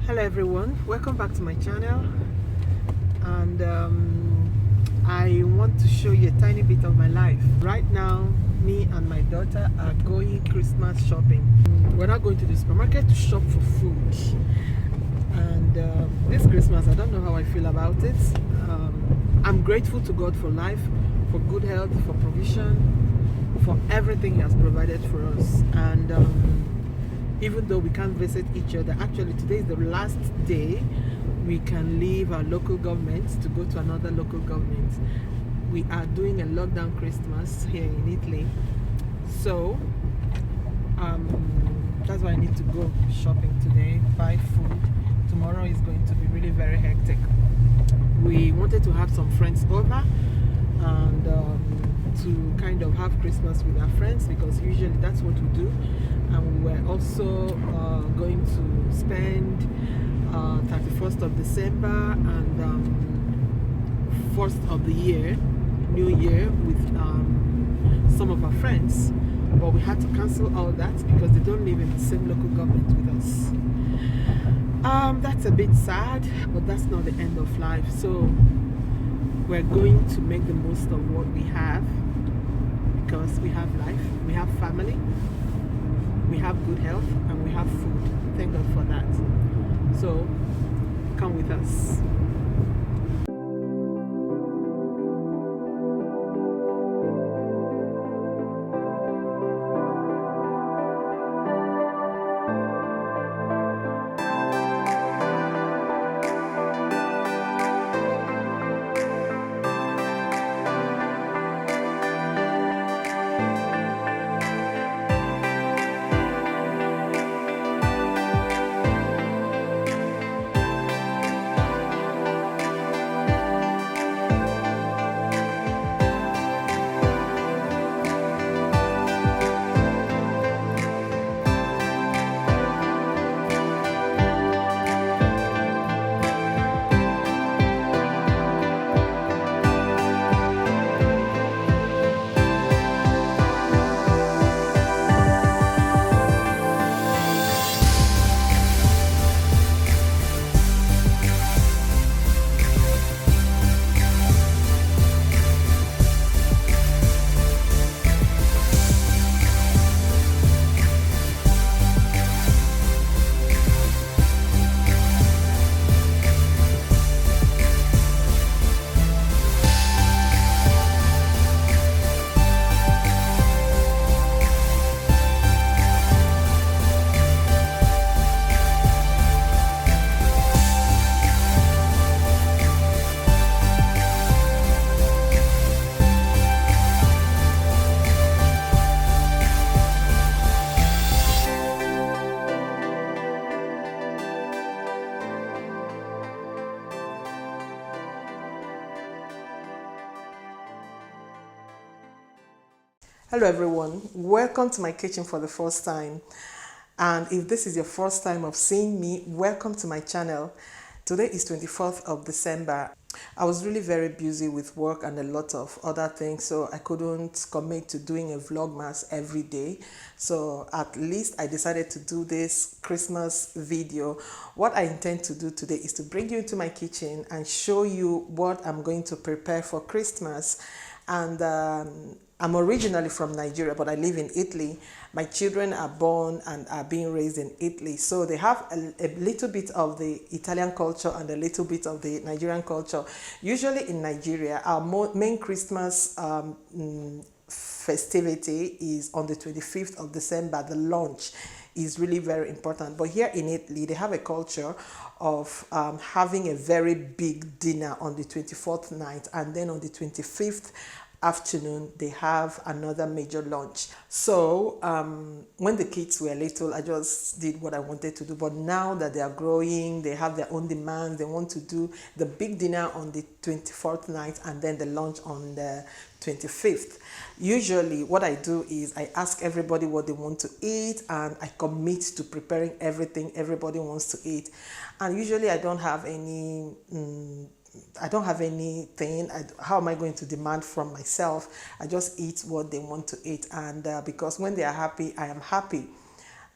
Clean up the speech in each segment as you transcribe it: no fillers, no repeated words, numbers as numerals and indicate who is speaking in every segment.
Speaker 1: Hello everyone, welcome back to my channel, and I want to show you a tiny bit of my life. Right now, me and my daughter are going Christmas shopping. We're not going to the supermarket to shop for food, and this Christmas I don't know how I feel about it. I'm grateful to God for life, for good health, for provision, for everything He has provided for us. And even though we can't visit each other, actually today is the last day we can leave our local government to go to another local government. We are doing a lockdown Christmas here in Italy, so that's why I need to go shopping today, buy food. Tomorrow is going to be really very hectic. We wanted to have some friends over and to kind of have Christmas with our friends, because usually that's what we do. And we were also going to spend 31st of December and 1st of the year, New Year, with some of our friends, but we had to cancel all that because they don't live in the same local government with us. That's a bit sad, but that's not the end of life. So we're going to make the most of what we have, because we have life, we have family, we have good health, and we have food. Thank God for that. So come with us. Hello everyone, welcome to my kitchen for the first time. And if this is your first time of seeing me, welcome to my channel. Today is 24th of December. I was really very busy with work and a lot of other things, so I couldn't commit to doing a vlogmas every day. So at least I decided to do this Christmas video. What I intend to do today is to bring you into my kitchen and show you what I'm going to prepare for Christmas. And I'm originally from Nigeria, but I live in Italy. My children are born and are being raised in Italy, so they have a little bit of the Italian culture and a little bit of the Nigerian culture. Usually in Nigeria, our main Christmas festivity is on the 25th of December. The lunch is really very important. But here in Italy, they have a culture of having a very big dinner on the 24th night, and then on the 25th afternoon they have another major lunch. So when the kids were little, I just did what I wanted to do, but now that they are growing, they have their own demands. They want to do the big dinner on the 24th night and then the lunch on the 25th. Usually what I do is I ask everybody what they want to eat, and I commit to preparing everything everybody wants to eat. And usually I don't have any anything. How am I going to demand from myself? I just eat what they want to eat, and because when they are happy, I am happy.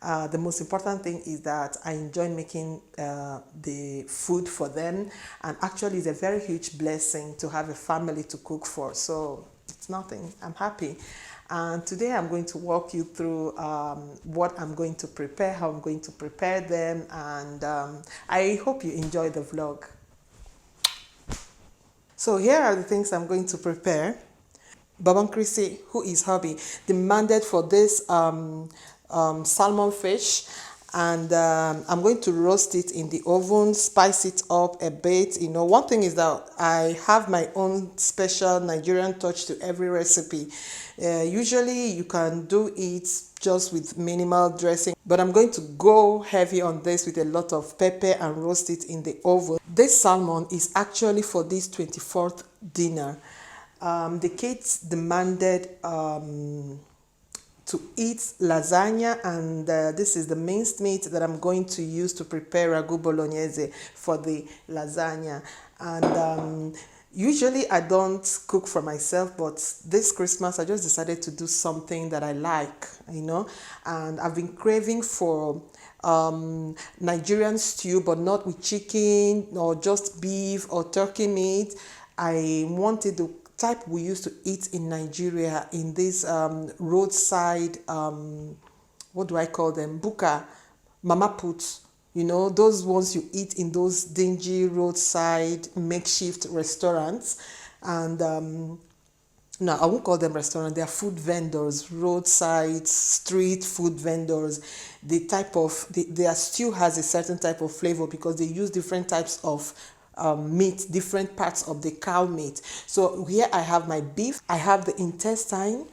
Speaker 1: The most important thing is that I enjoy making the food for them, and actually it's a very huge blessing to have a family to cook for. So it's nothing. I'm happy. And today I'm going to walk you through what I'm going to prepare, how I'm going to prepare them, and I hope you enjoy the vlog. So here are the things I'm going to prepare. Babang Chrissy, who is hubby, demanded for this salmon fish, and I'm going to roast it in the oven, spice it up a bit. You know, one thing is that I have my own special Nigerian touch to every recipe. Usually you can do it just with minimal dressing, but I'm going to go heavy on this with a lot of pepper and roast it in the oven. This salmon is actually for this 24th dinner. The kids demanded to eat lasagna, and this is the minced meat that I'm going to use to prepare ragu bolognese for the lasagna. And usually I don't cook for myself, but this Christmas I just decided to do something that I like, you know, and I've been craving for Nigerian stew, but not with chicken or just beef or turkey meat. I wanted the type we used to eat in Nigeria in this roadside, what do I call them? Buka, mama put. You know, those ones you eat in those dingy roadside makeshift restaurants. And no, I won't call them restaurants. They are food vendors, roadside, street food vendors. The type of, their stew has a certain type of flavor because they use different types of meat, different parts of the cow meat. So here I have my beef, I have the intestine,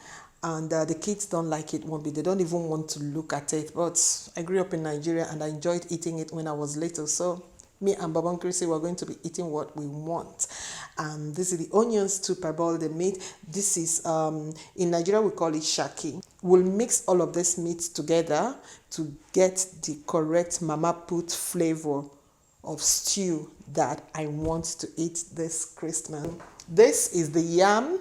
Speaker 1: and the kids don't like it one bit. They don't even want to look at it. But I grew up in Nigeria and I enjoyed eating it when I was little. So me and Babang Chrissy were going to be eating what we want. This is the onions to parboil the meat. This is, in Nigeria we call it shaki. We'll mix all of this meat together to get the correct mama put flavor of stew that I want to eat this Christmas. This is the yam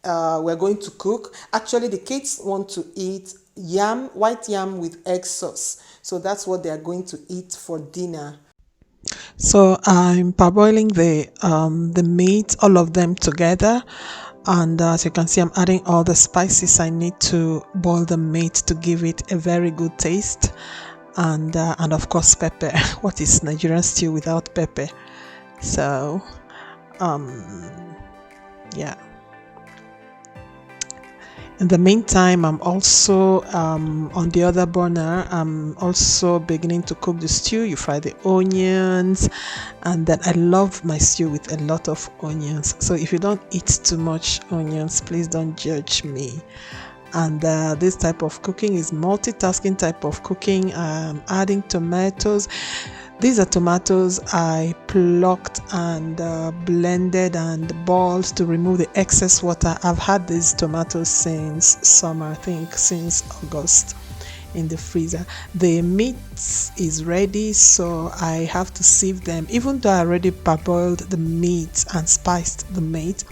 Speaker 1: we're going to cook. Actually, the kids want to eat yam, white yam with egg sauce. So that's what they are going to eat for dinner. So I'm parboiling the meat, all of them together, and as you can see, I'm adding all the spices I need to boil the meat to give it a very good taste, and of course pepper. What is Nigerian stew without pepper? So yeah. In the meantime, I'm also on the other burner. I'm also beginning to cook the stew. You fry the onions, and then I love my stew with a lot of onions. So if you don't eat too much onions, please don't judge me. And this type of cooking is multitasking type of cooking. Adding tomatoes. These are tomatoes I plucked and blended and boiled to remove the excess water. I've had these tomatoes since summer, I think since August, in the freezer. The meat is ready, so I have to sieve them. Even though I already parboiled the meat and spiced the meat,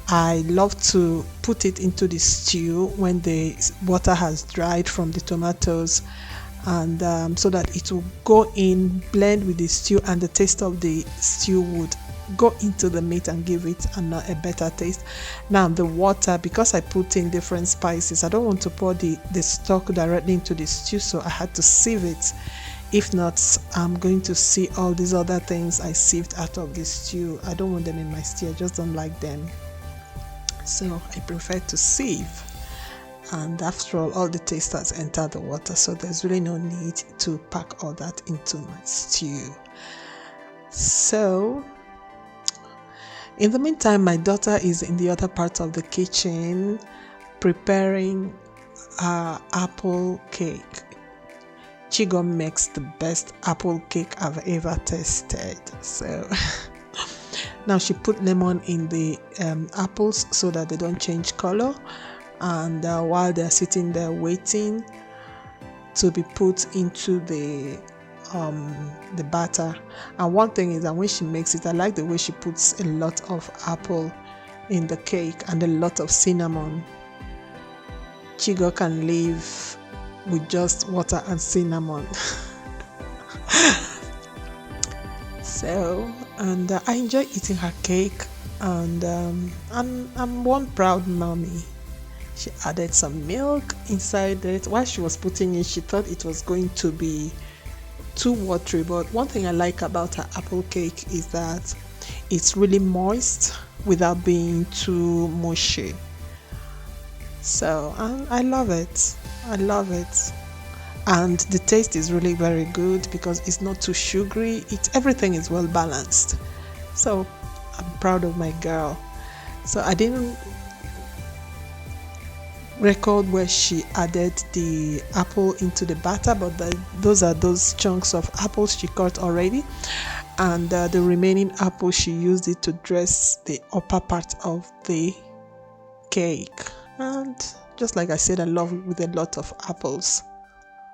Speaker 1: I love to put it into the stew when the water has dried from the tomatoes, and so that it will go in, blend with the stew, and the taste of the stew would go into the meat and give it a better taste. Now the water, because I put in different spices, I don't want to pour the stock directly into the stew, so I had to sieve it. If not, I'm going to see all these other things I sieved out of the stew. I don't want them in my stew, I just don't like them, so I prefer to sieve. And after all the taste has entered the water, so there's really no need to pack all that into my stew. So in the meantime, my daughter is in the other part of the kitchen preparing apple cake. Chigo makes the best apple cake I've ever tasted. So now she put lemon in the apples so that they don't change color. And while they're sitting there waiting to be put into the batter. And one thing is that when she makes it, I like the way she puts a lot of apple in the cake and a lot of cinnamon. Chigo can live with just water and cinnamon. So, and I enjoy eating her cake, and I'm one proud mommy. She added some milk inside it. While she was putting it, she thought it was going to be too watery, but one thing I like about her apple cake is that it's really moist without being too mushy. So I love it. I love it. And the taste is really very good because it's not too sugary. Everything is well balanced. So I'm proud of my girl. So I didn't record where she added the apple into the batter, but those are those chunks of apples she cut already, and the remaining apple she used it to dress the upper part of the cake. And just like I said, I love it with a lot of apples,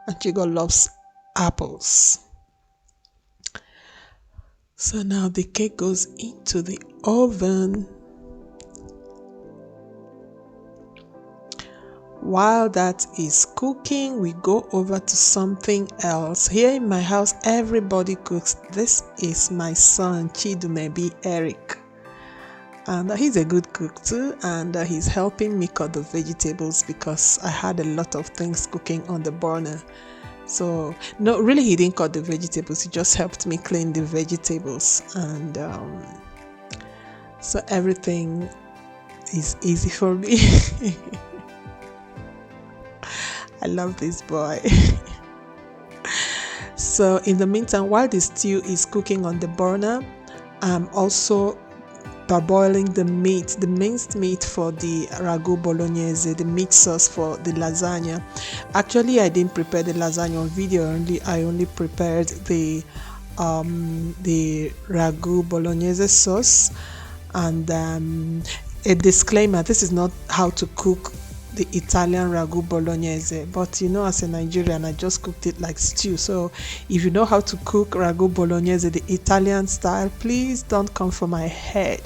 Speaker 1: and Chigo loves apples. So now the cake goes into the oven. While that is cooking, we go over to something else. Here in my house, everybody cooks. This is my son, Chidumebi Eric. And he's a good cook too, and he's helping me cut the vegetables because I had a lot of things cooking on the burner. So, no, really, he didn't cut the vegetables, he just helped me clean the vegetables. And so everything is easy for me. I love this boy. So in the meantime, while the stew is cooking on the burner, I'm also parboiling the meat, the minced meat for the ragu bolognese, the meat sauce for the lasagna. Actually, I didn't prepare the lasagna on video. I only prepared the ragu bolognese sauce. And a disclaimer: this is not how to cook the Italian ragu bolognese, but as a Nigerian, I just cooked it like stew. So if you know how to cook ragu bolognese the Italian style, please don't come for my head.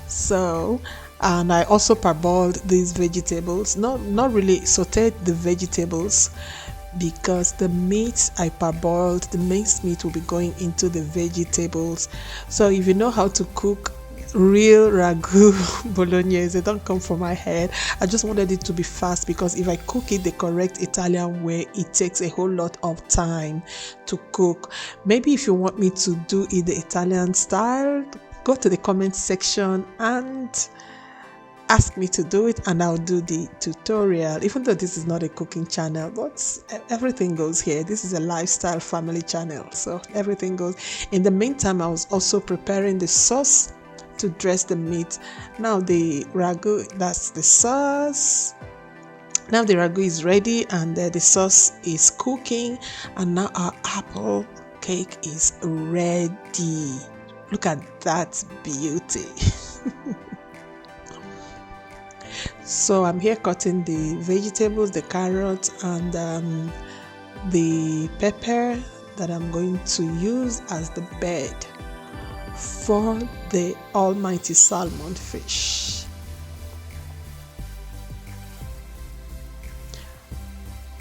Speaker 1: So, and I also parboiled these vegetables, not really sauteed the vegetables, because the meat I parboiled, the minced meat, will be going into the vegetables. So if you know how to cook real ragu bolognese, don't come for my head. I just wanted it to be fast, because if I cook it the correct Italian way, it takes a whole lot of time to cook. Maybe if you want me to do it the Italian style, go to the comment section and ask me to do it, and I'll do the tutorial. Even though this is not a cooking channel, but everything goes here. This is a lifestyle family channel, so everything goes. In the meantime, I was also preparing the sauce to dress the meat. Now the ragu, that's the sauce. Now the ragu is ready, and the sauce is cooking, and now our apple cake is ready. Look at that beauty. So I'm here cutting the vegetables, the carrots, and the pepper that I'm going to use as the bed for the almighty salmon fish.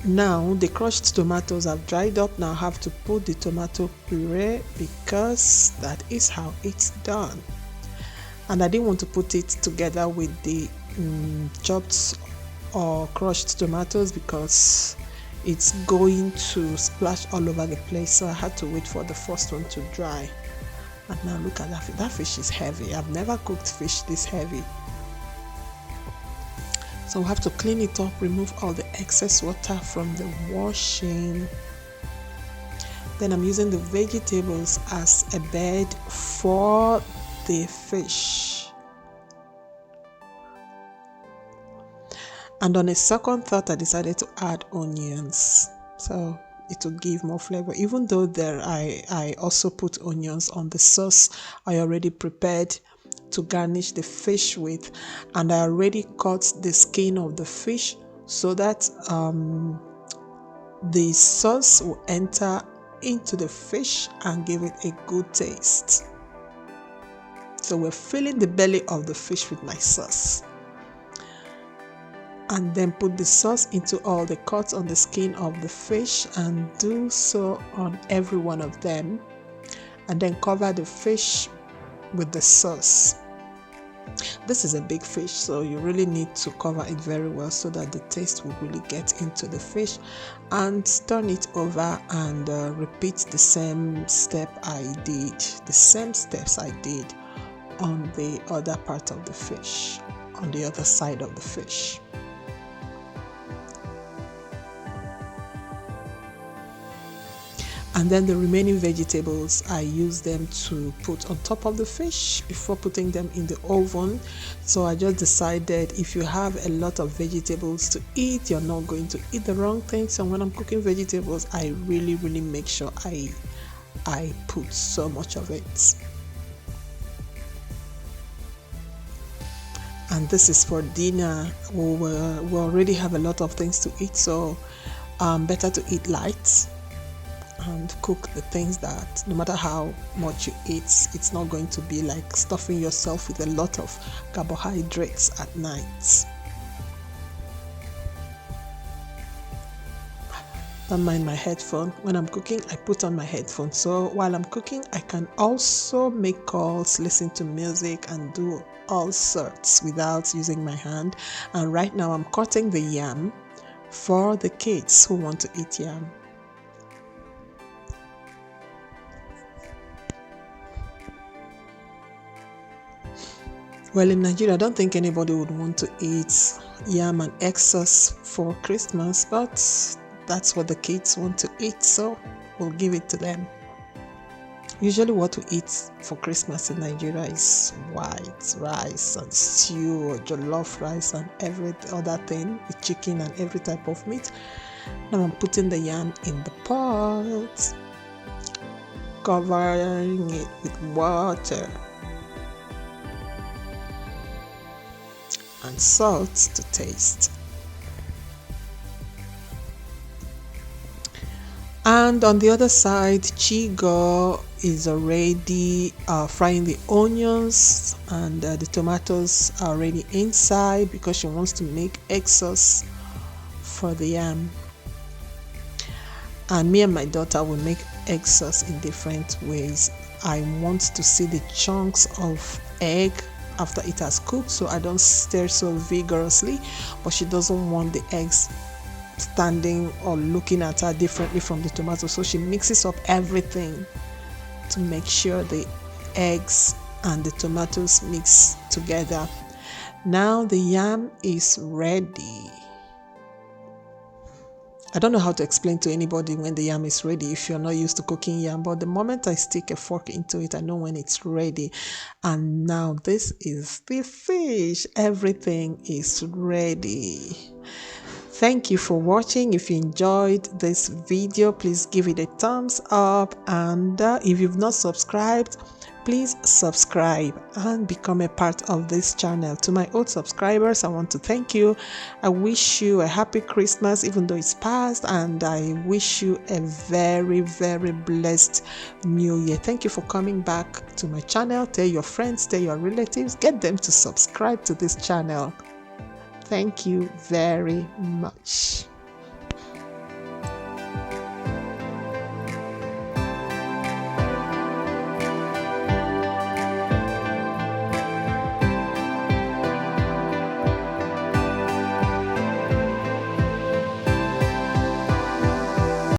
Speaker 1: Now the crushed tomatoes have dried up. Now I have to put the tomato puree, because that is how it's done. And I didn't want to put it together with the chopped or crushed tomatoes, because it's going to splash all over the place. So I had to wait for the first one to dry. And now look at that fish. That fish is heavy. I've never cooked fish this heavy. So we have to clean it up, remove all the excess water from the washing. Then I'm using the vegetables as a bed for the fish. And on a second thought, I decided to add onions, so it will give more flavor. Even though I also put onions on the sauce I already prepared to garnish the fish with, and I already cut the skin of the fish so that the sauce will enter into the fish and give it a good taste. So we're filling the belly of the fish with my sauce. and then put the sauce into all the cuts on the skin of the fish, and do so on every one of them, and then cover the fish with the sauce. This is a big fish, so you really need to cover it very well so that the taste will really get into the fish, and turn it over and repeat the same steps I did on the other part of the fish, on the other side of the fish. And then the remaining vegetables, I use them to put on top of the fish before putting them in the oven. So I just decided, if you have a lot of vegetables to eat, you're not going to eat the wrong things. So when I'm cooking vegetables, I really make sure I put so much of it. And this is for dinner. We already have a lot of things to eat, so better to eat light and cook the things that no matter how much you eat, it's not going to be like stuffing yourself with a lot of carbohydrates at night. Don't mind my headphone. When I'm cooking, I put on my headphone, so while I'm cooking I can also make calls, listen to music, and do all sorts without using my hand. And right now I'm cutting the yam for the kids who want to eat yam. Well, in Nigeria, I don't think anybody would want to eat yam and egg sauce for Christmas, but that's what the kids want to eat, so we'll give it to them. Usually what we eat for Christmas in Nigeria is white rice and stew or jollof rice and every other thing with chicken and every type of meat. Now I'm putting the yam in the pot, covering it with water and salt to taste. And on the other side, Chigo is already frying the onions, and the tomatoes are already inside because she wants to make egg sauce for the yam. And me and my daughter will make egg sauce in different ways. I want to see the chunks of egg after it has cooked, so I don't stir so vigorously, but she doesn't want the eggs standing or looking at her differently from the tomato, so she mixes up everything to make sure the eggs and the tomatoes mix together. Now the yam is ready. I don't know how to explain to anybody when the yam is ready if you're not used to cooking yam, but the moment I stick a fork into it, I know when it's ready. And now this is the fish. Everything is ready. Thank you for watching. If you enjoyed this video, please give it a thumbs up, and if you've not subscribed, please subscribe and become a part of this channel. To my old subscribers, I want to thank you. I wish you a happy Christmas even though it's past, and I wish you a very blessed new year. Thank you for coming back to my channel. Tell your friends, tell your relatives, get them to subscribe to this channel. Thank you very much.